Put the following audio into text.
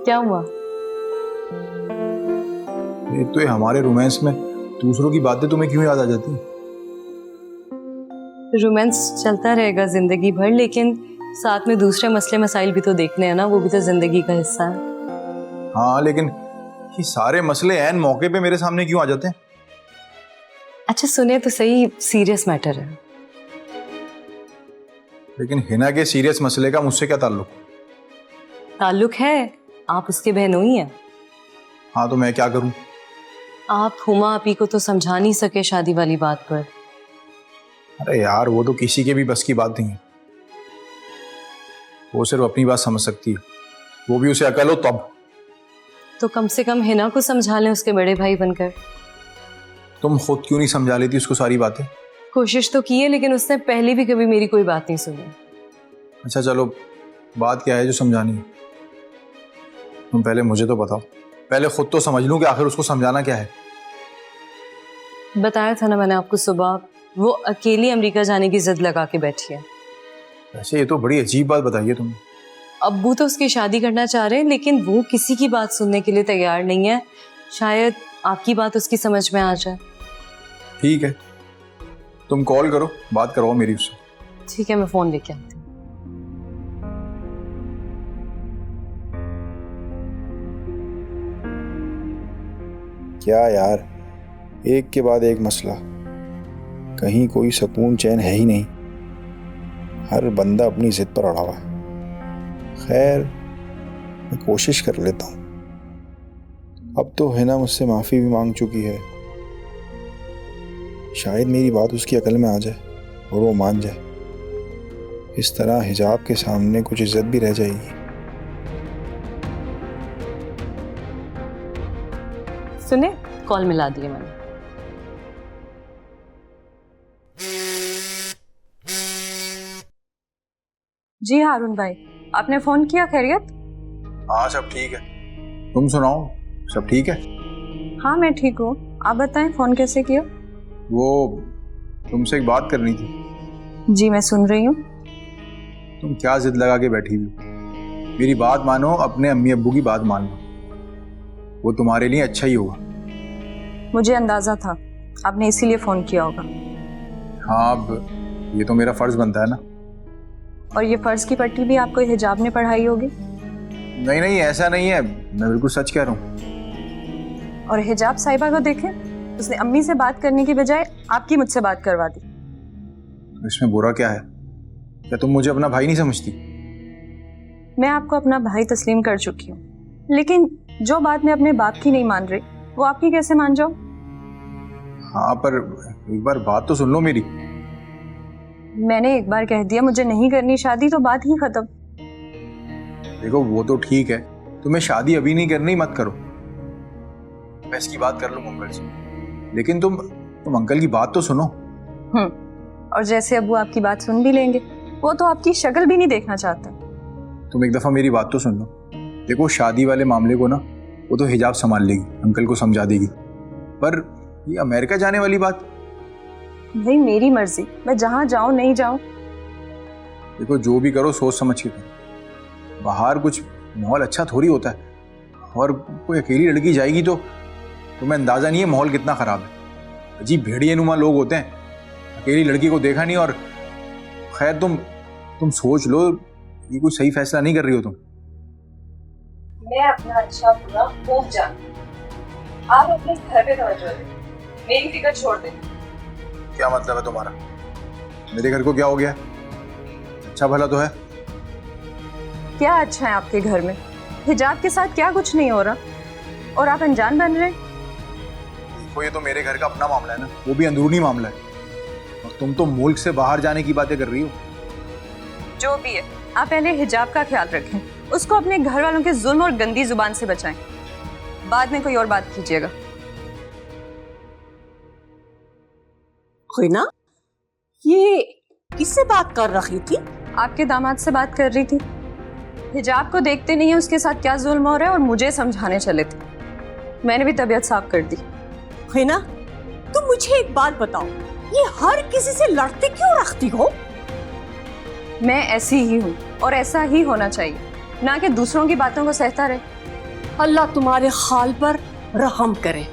क्या हुआ? एक तो ये हमारे रोमांस में दूसरों की बातें तुम्हें क्यों याद आ जाती हैं? रोमांस चलता रहेगा जिंदगी भर, लेकिन साथ में दूसरे मसले मसाइल भी तो देखने हैं ना, वो भी तो जिंदगी का हिस्सा है। हाँ, लेकिन ये सारे मसले ऐन मौके पे मेरे सामने क्यों आ जाते हैं? अच्छा सुने तो सही, सीरियस मैटर है। लेकिन हिना के सीरियस मसले का मुझसे क्या ताल्लुक? ताल्लुक है, आप उसके बहनोई हैं। हाँ, तो मैं क्या करूं? आप हुमा आपी को तो समझा नहीं सके शादी वाली बात पर। अरे यार, वो तो किसी के भी बस की बात नहीं है। वो सिर्फ अपनी बात समझ सकती है, वो भी उसे अकल हो तब। तो कम से कम हिना को समझा लें उसके बड़े भाई बनकर। तुम खुद क्यों नहीं समझा लेती उसको सारी बातें? कोशिश तो की है, लेकिन उसने पहले भी कभी मेरी कोई बात नहीं सुनी। अच्छा चलो, बात क्या है जो समझानी है? तुम पहले मुझे तो बताओ, पहले खुद तो समझ लूं कि आखिर उसको समझाना क्या है। बताया था ना मैंने आपको सुबह, वो अकेली अमेरिका जाने की जिद लगा के बैठी है। वैसे ये तो बड़ी अजीब बात बताई है तुमने। अब्बू तो उसकी शादी करना चाह रहे हैं, लेकिन वो किसी की बात सुनने के लिए तैयार नहीं है। शायद आपकी बात उसकी समझ में आ जाए। ठीक है, तुम कॉल करो, बात करवाओ मेरी उससे। ठीक है, मैं फोन लेके आती हूँ। क्या यार, एक के बाद एक मसला, कहीं कोई सुकून चैन है ही नहीं। हर बंदा अपनी जिद पर अड़ा हुआ है। खैर, मैं कोशिश कर लेता हूँ। अब तो हिना मुझसे माफ़ी भी मांग चुकी है। शायद मेरी बात उसकी अकल में आ जाए और वो मान जाए। इस तरह हिजाब के सामने कुछ इज्जत भी रह जाएगी। सुने, कॉल मिला दिए मैंने। जी हारून भाई, आपने फोन किया? खैरियत? हाँ, सब ठीक है। तुम सुनाओ, सब ठीक है? हाँ मैं ठीक हूँ। आप बताएं, फोन कैसे किया? वो तुमसे एक बात करनी थी। जी मैं सुन रही हूँ। तुम क्या जिद लगा के बैठी हुई? मेरी बात मानो, अपने अम्मी अब्बू की बात मान लो, वो तुम्हारे लिए अच्छा ही होगा। मुझे अंदाजा था आपने इसीलिए फोन किया होगा। हाँ, अब ये तो मेरा फर्ज बनता है ना। और ये फर्ज की पट्टी भी आपको हिजाब ने पढ़ाई होगी? नहीं नहीं, ऐसा नहीं है, मैं बिल्कुल सच कह रहा हूँ। और हिजाब साहिबा को देखें, उसने अम्मी से बात करने की बजाय आपकी मुझसे बात करवा दी। इसमें बुरा क्या है? क्या तुम मुझे अपना भाई नहीं समझती? मैं आपको अपना भाई तस्लीम कर चुकी हूँ, लेकिन जो बात मैं अपने बाप की नहीं मान रही, वो आपकी कैसे मान जाऊँ? हाँ, पर एक बार बात तो सुन लो मेरी। मैंने एक बार कह दिया मुझे नहीं करनी शादी, तो बात ही खत्म। देखो, वो तो ठीक है, तुम्हें शादी अभी नहीं करनी, मत करो। मैं इसकी बात कर लूँ अंकल से, लेकिन तुम अंकल की बात तो सुनो। और जैसे अब्बू आपकी बात सुन भी लेंगे, वो तो आपकी शक्ल भी नहीं देखना चाहते। तुम एक दफा मेरी बात तो सुन लो। देखो, शादी वाले मामले को ना वो तो हिजाब संभाल लेगी, अंकल को समझा देगी। पर ये अमेरिका जाने वाली बात, भाई मेरी मर्जी, मैं जहाँ जाऊँ नहीं जाऊँ। देखो जो भी करो सोच समझ के करो। बाहर कुछ माहौल अच्छा थोड़ी होता है, और कोई अकेली लड़की जाएगी तो तुम्हें अंदाजा नहीं है माहौल कितना खराब है। अजीब भेड़िए नुमा लोग होते हैं। अकेली लड़की को देखा नहीं, और खैर तुम सोच लो, ये कोई सही फैसला नहीं कर रही हो तुम। मैं अपना अच्छा बुरा खूब जानती हूँ। आप अपने घर पे तवज्जो दें, मेरी फिक्र छोड़ दें। क्या मतलब है तुम्हारा? मेरे घर को क्या हो गया? अच्छा भला तो है। क्या अच्छा है आपके घर में? हिजाब के साथ क्या कुछ नहीं हो रहा, और आप अनजान बन रहे हैं? देखो, ये तो मेरे घर का अपना मामला है ना, वो भी अंदरूनी मामला है, और तुम तो मुल्क से बाहर जाने की बातें कर रही हो। जो भी है, आप पहले हिजाब का ख्याल रखें, उसको अपने घर वालों के जुल्म और गंदी जुबान से बचाएं। बाद में कोई और बात कीजिएगा। हिना, ये किससे बात कर रही थी? आपके दामाद से बात कर रही थी। हिजाब को देखते नहीं है उसके साथ क्या जुल्म हो रहा है, और मुझे समझाने चले थे। मैंने भी तबीयत साफ कर दी। हिना, तुम मुझे एक बात बताओ, ये हर किसी से लड़ती क्यों रखती हो? मैं ऐसी ही हूँ, और ऐसा ही होना चाहिए, ना कि दूसरों की बातों को सहता रहे। अल्लाह तुम्हारे हाल पर रहम करे।